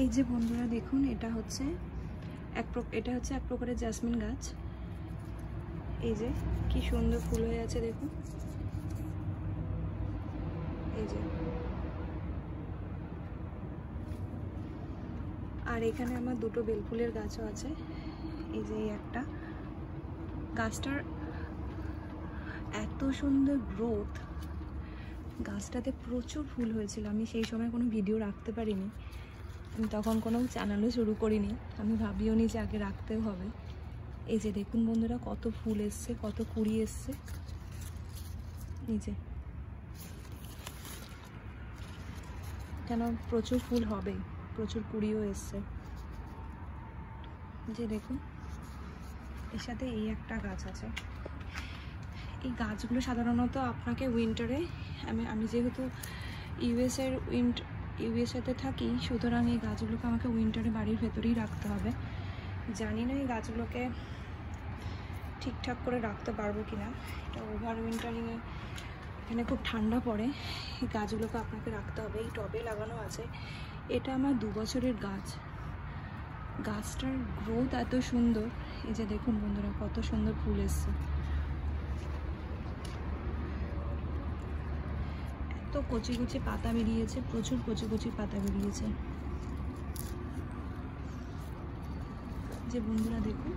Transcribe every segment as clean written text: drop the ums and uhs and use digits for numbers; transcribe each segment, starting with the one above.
এই যে বন্ধুরা দেখুন, এটা হচ্ছে এক প্রকারের জাসমিন গাছ। এই যে কি সুন্দর ফুল হয়ে আছে দেখুন, এই যে। আর এখানে আমার দুটো বেলফুলের গাছও আছে। এই যে একটা গাছটার এত সুন্দর গ্রোথ, গাছটাতে প্রচুর ফুল হয়েছিল। আমি সেই সময় কোনো ভিডিও রাখতে পারিনি, আমি তখন কোনো চ্যানেলও শুরু করিনি, আমি ভাবিও নি যে আগে রাখতেও হবে। এই যে দেখুন বন্ধুরা, কত ফুল এসছে, কত কুড়ি এসছে। এই যে কেন প্রচুর ফুল হবে, প্রচুর কুড়িও এসছে। যে দেখুন, এর সাথে এই একটা গাছ আছে। এই গাছগুলো সাধারণত আপনাকে উইন্টারে, আমি যেহেতু ইউএসএতে থাকি, সুতরাং এই গাছগুলোকে আমাকে উইন্টারে বাড়ির ভেতরেই রাখতে হবে। জানি না এই গাছগুলোকে ঠিকঠাক করে রাখতে পারবো কিনা। এটা ওভার উইন্টারিংয়ে এখানে খুব ঠান্ডা পড়ে, এই গাছগুলোকে আপনাকে রাখতে হবে। এই টবে লাগানো আছে, এটা আমার 2 বছরের গাছ। গাছটার গ্রোথ এত সুন্দর। এই যে দেখুন বন্ধুরা, কত সুন্দর ফুল এসছে, এত কচি কচি পাতা বেরিয়েছে, প্রচুর কচি কচি পাতা বেরিয়েছে। যে বন্ধুরা দেখুন,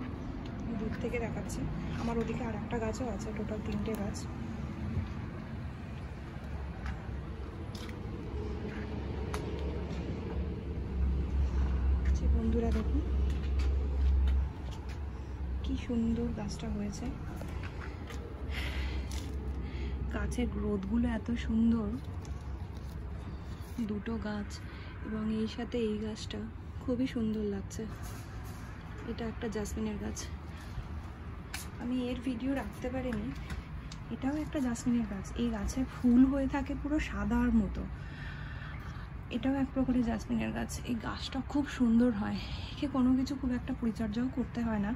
দূর থেকে দেখাচ্ছে। আমার ওদিকে আর একটা গাছও আছে, টোটাল 3টে গাছ। যে বন্ধুরা দেখুন কি সুন্দর গাছটা হয়েছে, গাছের গ্রোথগুলো এত সুন্দর। দুটো গাছ এবং এই সাথে এই গাছটা খুবই সুন্দর লাগছে। এটা একটা জাসমিনের গাছ, আমি এর ভিডিও রাখতে পারিনি। এটাও একটা জাসমিনের গাছ, এই গাছে ফুল হয়ে থাকে পুরো সাদার মতো। এটাও এক প্রকারের জাসমিনের গাছ। এই গাছটা খুব সুন্দর হয়, একে কোনো কিছু খুব একটা পরিচর্যাও করতে হয় না।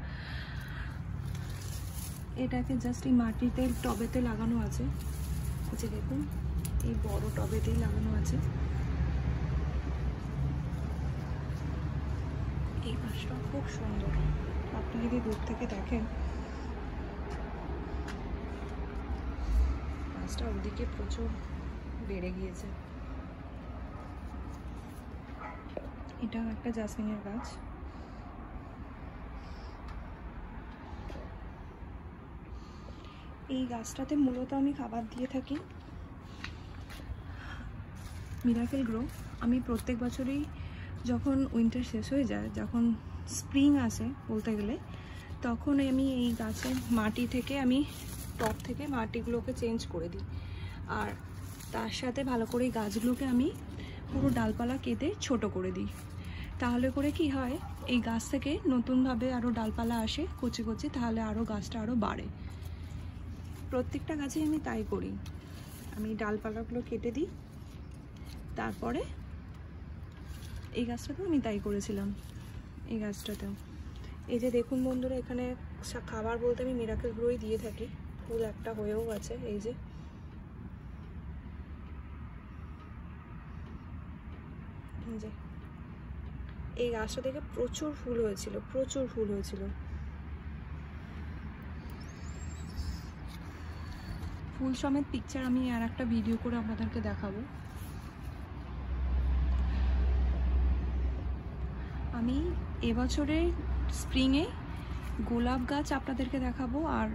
এটাকে জাস্ট এই মাটিতে টবেতে লাগানো আছে। যে দেখুন, এই বড় টবেতেই লাগানো আছে। এই গাছটা খুব সুন্দর, আপনি যদি দূর থেকে দেখেন, গাছটা ওদিকে প্রচুর বেড়ে গিয়েছে। এটাও একটা জাসমিনের গাছ। এই গাছটাতে মূলত আমি খাবার দিয়ে থাকি মিরাকেল গ্রো। আমি প্রত্যেক বছরই যখন উইন্টার শেষ হয়ে যায়, যখন স্প্রিং আসে বলতে গেলে, তখন আমি এই গাছের মাটি থেকে, আমি টব থেকে মাটিগুলোকে চেঞ্জ করে দিই। আর তার সাথে ভালো করে এই গাছগুলোকে আমি পুরো ডালপালা কেটে ছোট করে দিই। তাহলে করে কি হয়, এই গাছ থেকে নতুনভাবে আরও ডালপালা আসে কচি কচি, তাহলে আরও গাছটা আরও বাড়ে। প্রত্যেকটা গাছে আমি তাই করি, আমি ডালপালাগুলো কেটে দিই। তারপরে এই গাছটাতেও আমি তাই করেছিলাম, এই গাছটাতেও। এই যে দেখুন বন্ধুরা, এখানে খাবার বলতে আমি মিরাকেল গ্রোই দিয়ে থাকি। ফুল একটা হয়েও আছে, এই যে। এই গাছটা থেকে প্রচুর ফুল হয়েছিল, প্রচুর ফুল হয়েছিল। ফুল সমেত পিকচার আমি আর একটা ভিডিও করে আপনাদেরকে দেখাবো। আমি এবছরে স্প্রিংয়ে গোলাপ গাছ আপনাদেরকে দেখাবো, আর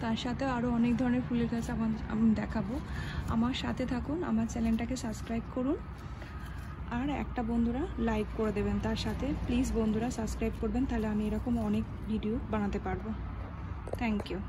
তার সাথে আরও অনেক ধরনের ফুলের গাছ আমি দেখাবো। আমার সাথে থাকুন, আমার চ্যানেলটাকে সাবস্ক্রাইব করুন, আর একটা বন্ধুরা লাইক করে দেবেন। তার সাথে প্লিজ বন্ধুরা সাবস্ক্রাইব করবেন, তাহলে আমি এরকম অনেক ভিডিও বানাতে পারবো। Thank you.